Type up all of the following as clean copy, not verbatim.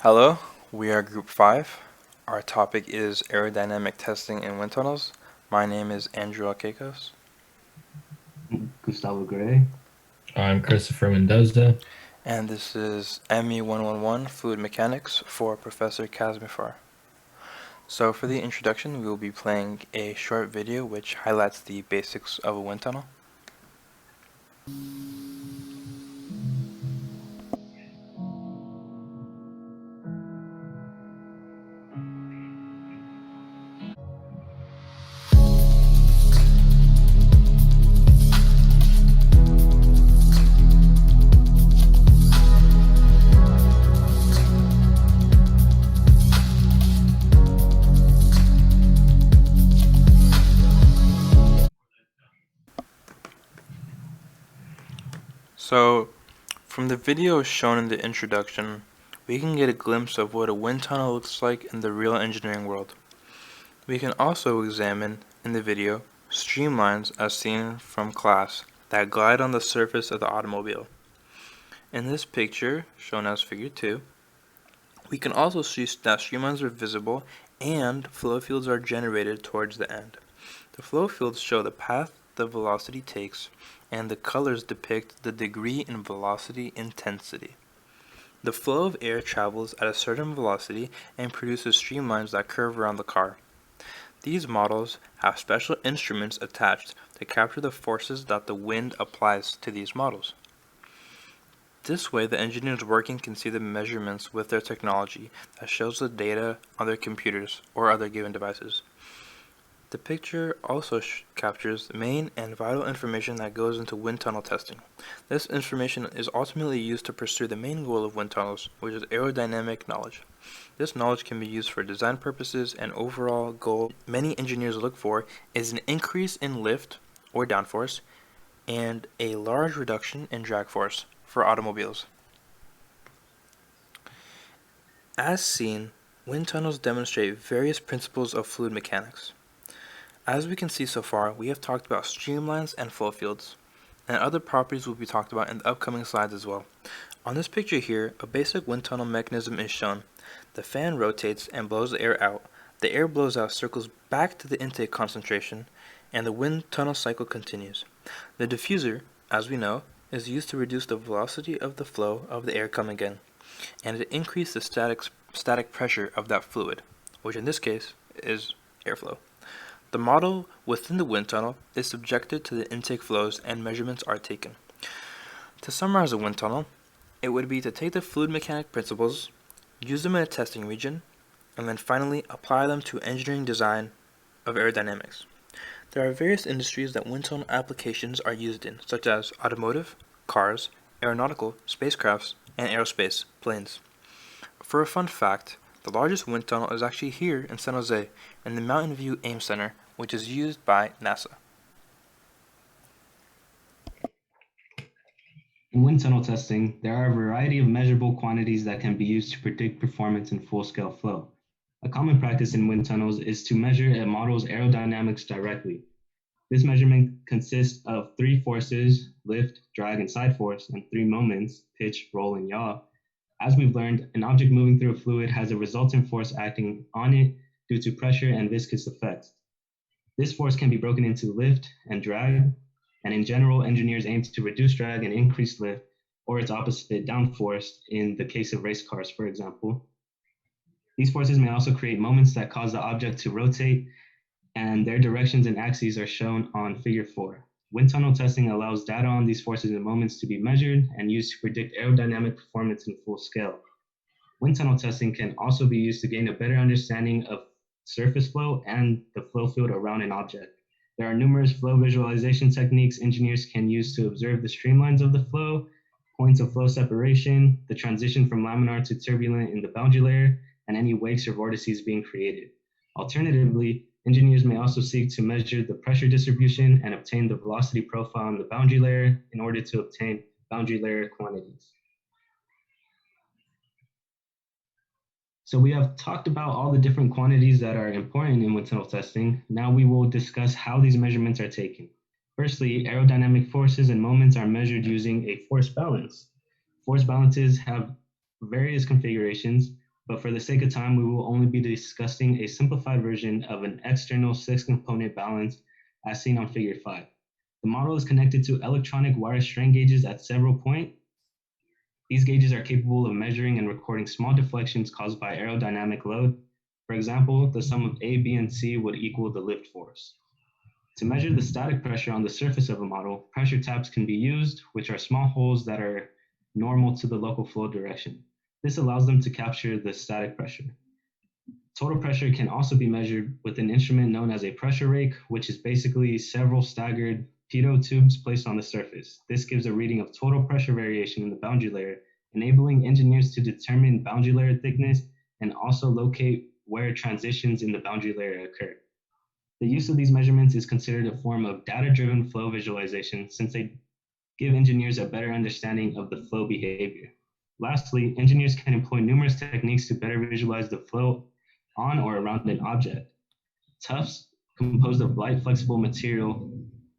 Hello, we are Group 5. Our topic is aerodynamic testing in wind tunnels. My name is Andrew Alcacos. Gustavo Gray. I'm Christopher Mendoza. And this is ME111 Fluid Mechanics for Professor Kazmifar. So for the introduction, we will be playing a short video which highlights the basics of a wind tunnel. So from the video shown in the introduction, we can get a glimpse of what a wind tunnel looks like in the real engineering world. We can also examine, in the video, streamlines as seen from class that glide on the surface of the automobile. In this picture, shown as figure 2, we can also see that streamlines are visible and flow fields are generated towards the end. The flow fields show the path the velocity takes, and the colors depict the degree in velocity intensity. The flow of air travels at a certain velocity and produces streamlines that curve around the car. These models have special instruments attached to capture the forces that the wind applies to these models. This way, the engineers working can see the measurements with their technology that shows the data on their computers or other given devices. The picture also captures the main and vital information that goes into wind tunnel testing. This information is ultimately used to pursue the main goal of wind tunnels, which is aerodynamic knowledge. This knowledge can be used for design purposes, and overall goal many engineers look for is an increase in lift or downforce and a large reduction in drag force for automobiles. As seen, wind tunnels demonstrate various principles of fluid mechanics. As we can see so far, we have talked about streamlines and flow fields, and other properties will be talked about in the upcoming slides as well. On this picture here, a basic wind tunnel mechanism is shown. The fan rotates and blows the air out. The air blows out circles back to the intake concentration, and the wind tunnel cycle continues. The diffuser, as we know, is used to reduce the velocity of the flow of the air coming in, and it increases the static pressure of that fluid, which in this case is airflow. The model within the wind tunnel is subjected to the intake flows and measurements are taken. To summarize a wind tunnel, it would be to take the fluid mechanic principles, use them in a testing region, and then finally apply them to engineering design of aerodynamics. There are various industries that wind tunnel applications are used in, such as automotive, cars, aeronautical, spacecrafts, and aerospace, planes. For a fun fact, the largest wind tunnel is actually here in San Jose in the Mountain View Ames Center, which is used by NASA. In wind tunnel testing, there are a variety of measurable quantities that can be used to predict performance in full-scale flow. A common practice in wind tunnels is to measure a model's aerodynamics directly. This measurement consists of three forces, lift, drag, and side force, and three moments, pitch, roll, and yaw. As we've learned, an object moving through a fluid has a resultant force acting on it due to pressure and viscous effects. This force can be broken into lift and drag, and in general, engineers aim to reduce drag and increase lift, or its opposite, downforce, in the case of race cars, for example. These forces may also create moments that cause the object to rotate, and their directions and axes are shown on figure 4. Wind tunnel testing allows data on these forces and moments to be measured and used to predict aerodynamic performance in full scale. Wind tunnel testing can also be used to gain a better understanding of surface flow and the flow field around an object. There are numerous flow visualization techniques engineers can use to observe the streamlines of the flow, points of flow separation, the transition from laminar to turbulent in the boundary layer, and any wakes or vortices being created. Alternatively, engineers may also seek to measure the pressure distribution and obtain the velocity profile in the boundary layer in order to obtain boundary layer quantities. So we have talked about all the different quantities that are important in wind tunnel testing. Now we will discuss how these measurements are taken. Firstly, aerodynamic forces and moments are measured using a force balance. Force balances have various configurations. but for the sake of time, we will only be discussing a simplified version of an external 6-component balance as seen on figure 5. The model is connected to electronic wire strain gauges at several points. These gauges are capable of measuring and recording small deflections caused by aerodynamic load. For example, the sum of A, B, and C would equal the lift force. To measure the static pressure on the surface of a model, pressure taps can be used, which are small holes that are normal to the local flow direction. This allows them to capture the static pressure. Total pressure can also be measured with an instrument known as a pressure rake, which is basically several staggered pitot tubes placed on the surface. This gives a reading of total pressure variation in the boundary layer, enabling engineers to determine boundary layer thickness and also locate where transitions in the boundary layer occur. The use of these measurements is considered a form of data-driven flow visualization since they give engineers a better understanding of the flow behavior. Lastly, engineers can employ numerous techniques to better visualize the flow on or around an object. Tufts, composed of light flexible material,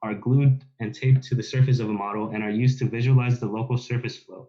are glued and taped to the surface of a model and are used to visualize the local surface flow.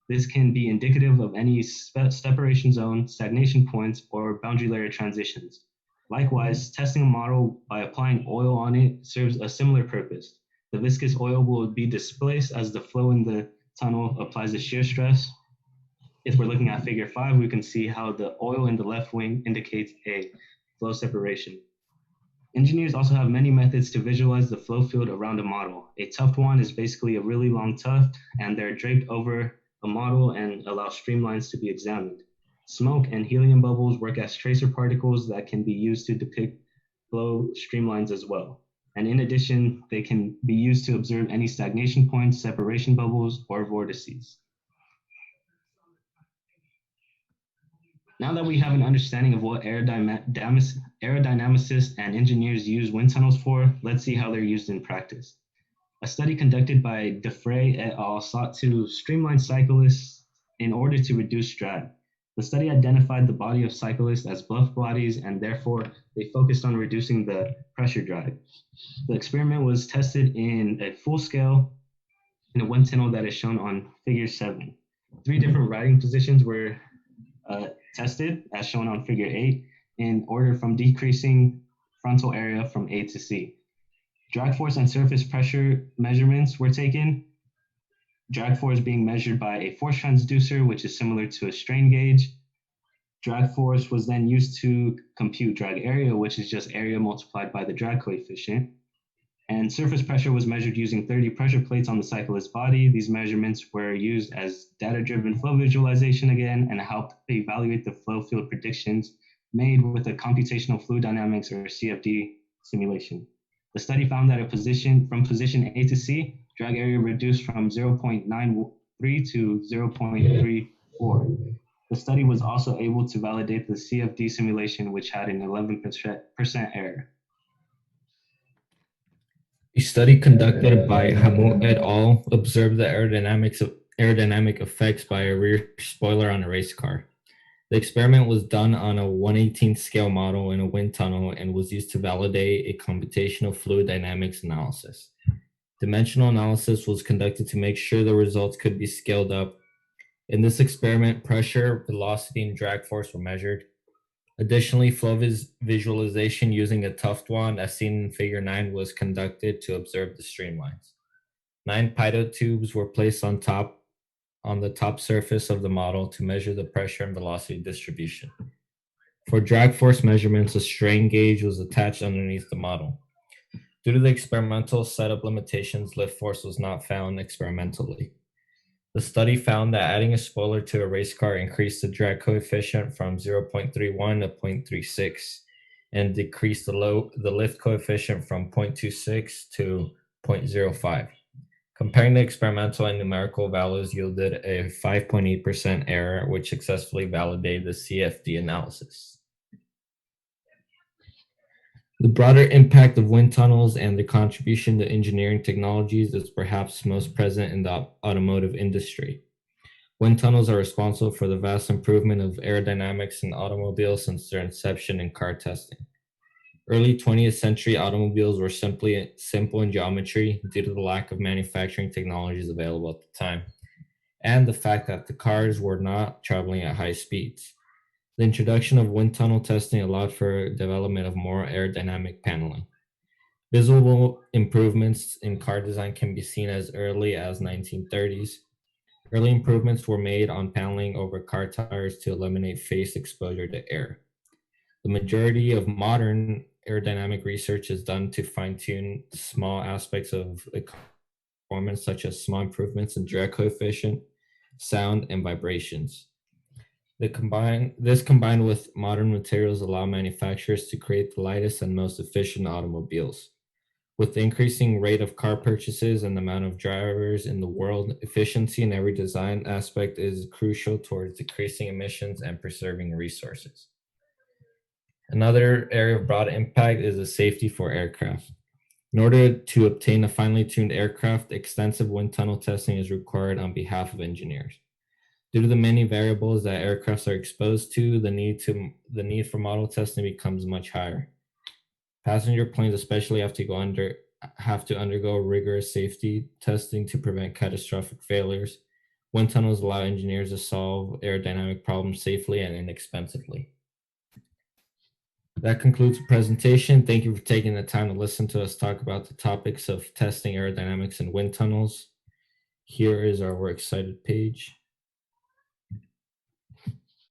This can be indicative of any separation zone, stagnation points, or boundary layer transitions. Likewise, testing a model by applying oil on it serves a similar purpose. The viscous oil will be displaced as the flow in the tunnel applies the shear stress. If we're looking at figure 5, we can see how the oil in the left wing indicates a flow separation. Engineers also have many methods to visualize the flow field around a model. A tuft wand is basically a really long tuft, and they're draped over a model and allow streamlines to be examined. Smoke and helium bubbles work as tracer particles that can be used to depict flow streamlines as well. And in addition, they can be used to observe any stagnation points, separation bubbles, or vortices. Now that we have an understanding of what aerodynamicists and engineers use wind tunnels for, let's see how they're used in practice. A study conducted by Defray et al. Sought to streamline cyclists in order to reduce drag. The study identified the body of cyclists as bluff bodies, and therefore they focused on reducing the pressure drag. The experiment was tested in a full scale in a wind tunnel that is shown on figure 7. 3 different riding positions were tested, as shown on figure 8, in order from decreasing frontal area from A to C. Drag force and surface pressure measurements were taken. Drag force being measured by a force transducer, which is similar to a strain gauge. Drag force was then used to compute drag area, which is just area multiplied by the drag coefficient. And surface pressure was measured using 30 pressure plates on the cyclist's body. These measurements were used as data-driven flow visualization again and helped evaluate the flow field predictions made with a computational fluid dynamics or CFD simulation. The study found that from position A to C, drag area reduced from 0.93 to 0.34. The study was also able to validate the CFD simulation, which had an 11% error. A study conducted by Hamout et al. Observed the aerodynamic effects by a rear spoiler on a race car. The experiment was done on a 1/18th scale model in a wind tunnel and was used to validate a computational fluid dynamics analysis. Dimensional analysis was conducted to make sure the results could be scaled up. In this experiment, pressure, velocity, and drag force were measured. Additionally, flow visualization using a tuft wand, as seen in figure 9, was conducted to observe the streamlines. 9 pitot tubes were placed on the top surface of the model to measure the pressure and velocity distribution. For drag force measurements, a strain gauge was attached underneath the model. Due to the experimental setup limitations, lift force was not found experimentally. The study found that adding a spoiler to a race car increased the drag coefficient from 0.31 to 0.36 and decreased the lift coefficient from 0.26 to 0.05. Comparing the experimental and numerical values yielded a 5.8% error, which successfully validated the CFD analysis. The broader impact of wind tunnels and their contribution to engineering technologies is perhaps most present in the automotive industry. Wind tunnels are responsible for the vast improvement of aerodynamics in automobiles since their inception in car testing. Early 20th century automobiles were simple in geometry due to the lack of manufacturing technologies available at the time, and the fact that the cars were not traveling at high speeds. The introduction of wind tunnel testing allowed for development of more aerodynamic paneling. Visible improvements in car design can be seen as early as 1930s. Early improvements were made on paneling over car tires to eliminate face exposure to air. The majority of modern aerodynamic research is done to fine-tune small aspects of the performance, such as small improvements in drag coefficient, sound, and vibrations. This combined with modern materials allow manufacturers to create the lightest and most efficient automobiles. With the increasing rate of car purchases and the amount of drivers in the world, efficiency in every design aspect is crucial towards decreasing emissions and preserving resources. Another area of broad impact is the safety for aircraft. In order to obtain a finely tuned aircraft, extensive wind tunnel testing is required on behalf of engineers. Due to the many variables that aircrafts are exposed to, the need for model testing becomes much higher. Passenger planes especially have to undergo rigorous safety testing to prevent catastrophic failures. Wind tunnels allow engineers to solve aerodynamic problems safely and inexpensively. That concludes the presentation. Thank you for taking the time to listen to us talk about the topics of testing aerodynamics in wind tunnels. Here is our works cited page.